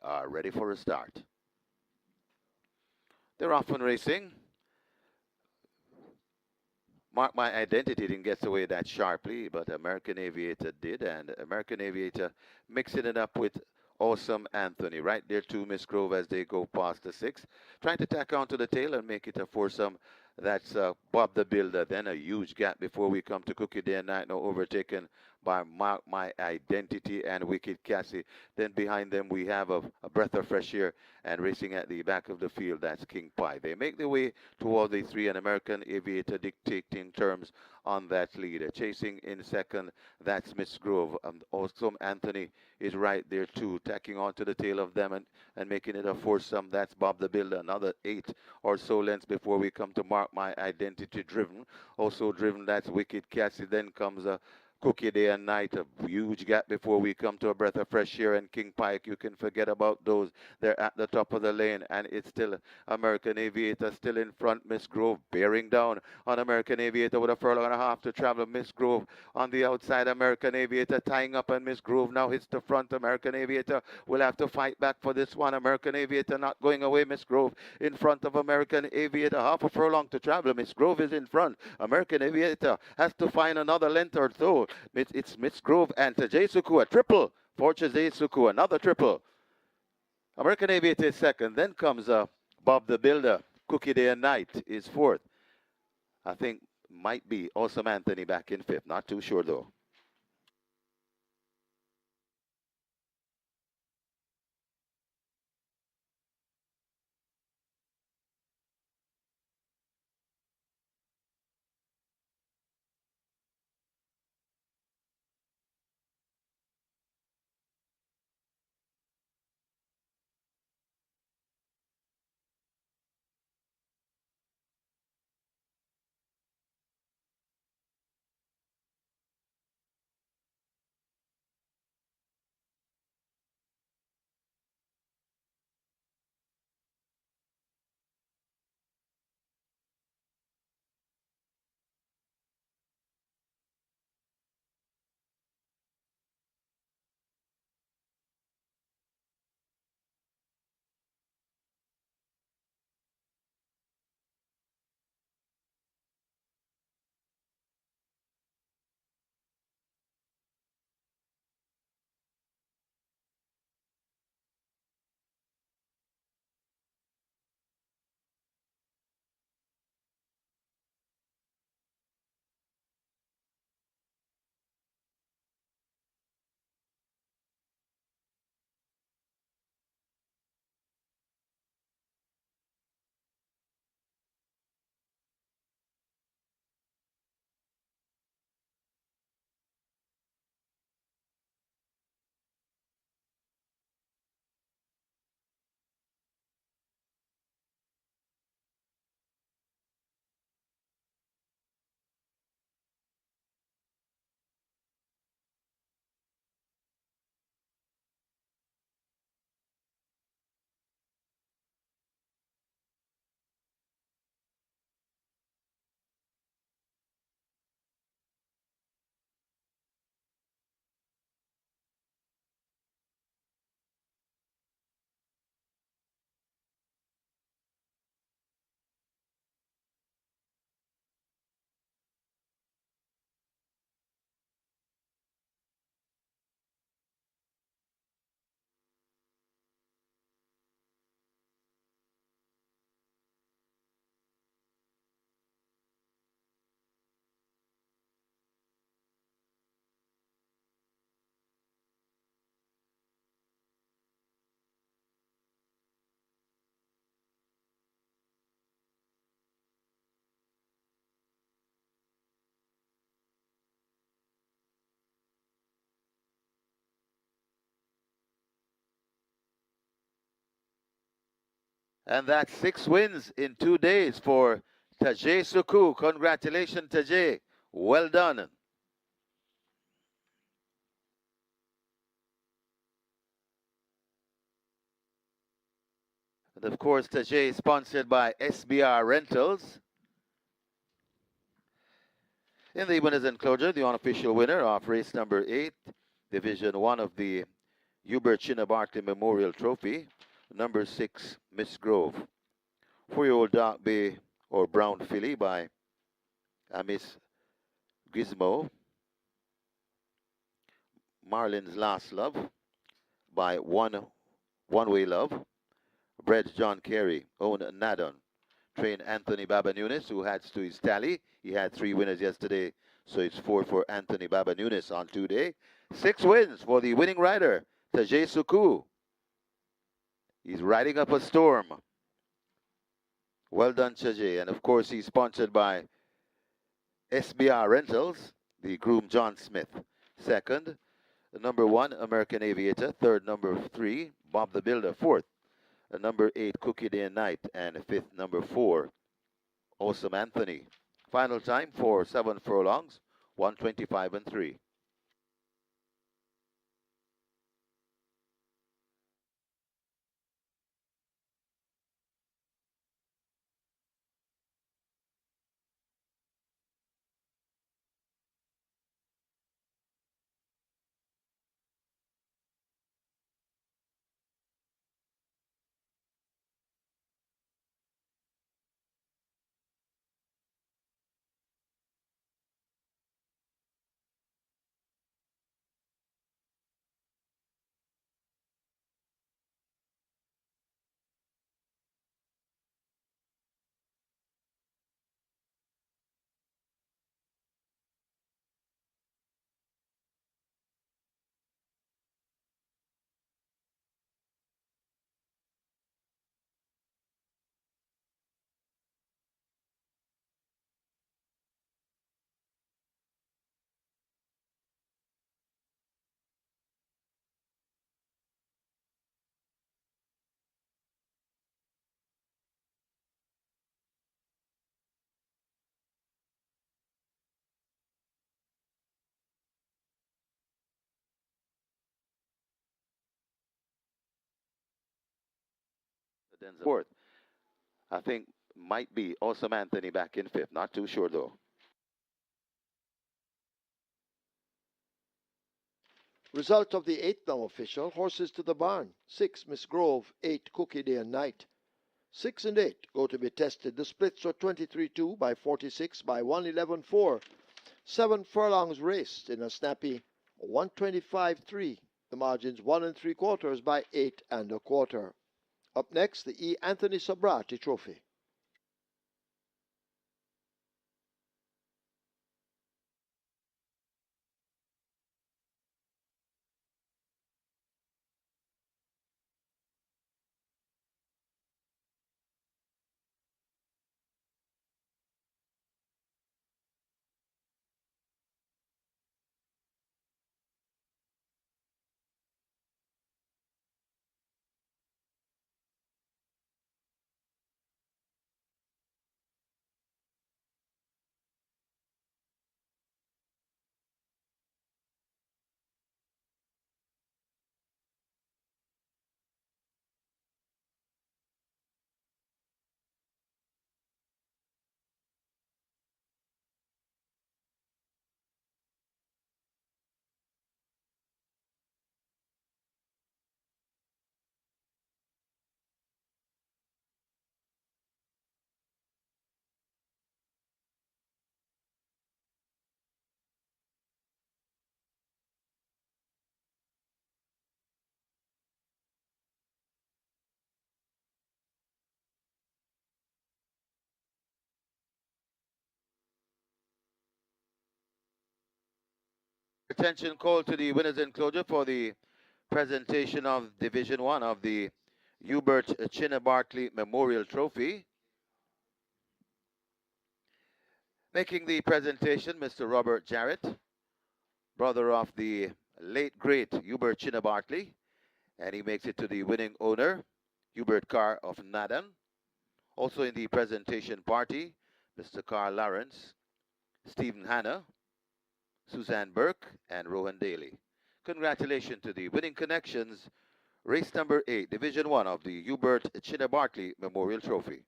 are ready for a start. They're off and racing. Mark My Identity didn't get away that sharply, but American Aviator did, and American Aviator mixing it up with Awesome Anthony right there to Miss Grove as they go past the six, trying to tack on to the tail and make it a foursome. That's Bob the Builder. Then a huge gap before we come to Cookie Day and Night, now overtaken by Mark My Identity and Wicked Cassie. Then behind them we have a breath of fresh air, and racing at the back of the field, that's King Pie. They make their way toward the three, and American Aviator dictating terms on that lead. Chasing in second, that's Miss Grove. Awesome Anthony is right there too, tacking on to the tail of them and making it a foursome. That's Bob the Builder. Another 8 or so lengths before we come to Mark My Identity driven. Also driven, that's Wicked Cassie. Then comes Cookie Day and Night, a huge gap before we come to a breath of fresh air and King Pike. You can forget about those. They're at the top of the lane, and it's still American Aviator still in front. Miss Grove bearing down on American Aviator with a furlong and a half to travel. Miss Grove on the outside. American Aviator tying up, and Miss Grove now hits the front. American Aviator will have to fight back for this one. American Aviator not going away. Miss Grove in front of American Aviator. Half a furlong to travel. Miss Grove is in front. American Aviator has to find another length or so. It's Miss Grove and T.Suckoo, a triple for T.Suckoo, another triple. American Aviator is second. Then comes Bob the Builder. Cookie Day and Night is fourth. I think might be Awesome Anthony back in fifth. Not too sure though. And that's 6 wins in 2 days for T.Suckoo. Congratulations, Tajay. Well done. And of course, Tajay is sponsored by SBR Rentals. In the winner's enclosure, the unofficial winner of race number 8, Division 1 of the Hubert Chinna Barkley Memorial Trophy. Number 6, Miss Grove. 4-year-old Dark Bay or Brown Filly by Miss Gizmo. Marlin's Last Love by One Way Love. Bred John Carey, own Nadon. Trained Anthony Baba Nunes, who adds to his tally. He had 3 winners yesterday, so it's 4 for Anthony Baba Nunes on today. 6 wins for the winning rider, T.Suckoo. He's riding up a storm. Well done, Tajay. And of course, he's sponsored by SBR Rentals, the groom John Smith. Second, number 1, American Aviator. Third, number 3, Bob the Builder. Fourth, number 8, Cookie Day and Night. And fifth, number 4, Awesome Anthony. Final time for 7 furlongs, 125 and 3. Fourth, I think might be Awesome Anthony back in fifth. Not too sure though. Result of the 8th now official. Horses to the barn. 6, Miss Grove. 8, Cookie Day and Night. 6 and 8 go to be tested. The splits are 23-2 by 46 by 111-4. 7 furlongs raced in a snappy 125-3. The margins 1 3/4 by 8 1/4. Up next, the E. Anthony Sobrati Trophy. Attention call to the winners enclosure for the presentation of Division 1 of the Hubert Chinna Barkley Memorial Trophy. Making the presentation, Mr. Robert Jarrett, brother of the late great Hubert Chinna Barkley, and he makes it to the winning owner, Hubert Carr of Nadan. Also in the presentation party, Mr. Carl Lawrence, Stephen Hanna, Suzanne Burke, and Rowan Daly. Congratulations to the winning connections, race number 8, Division 1 of the Hubert Chinna Barkley Memorial Trophy.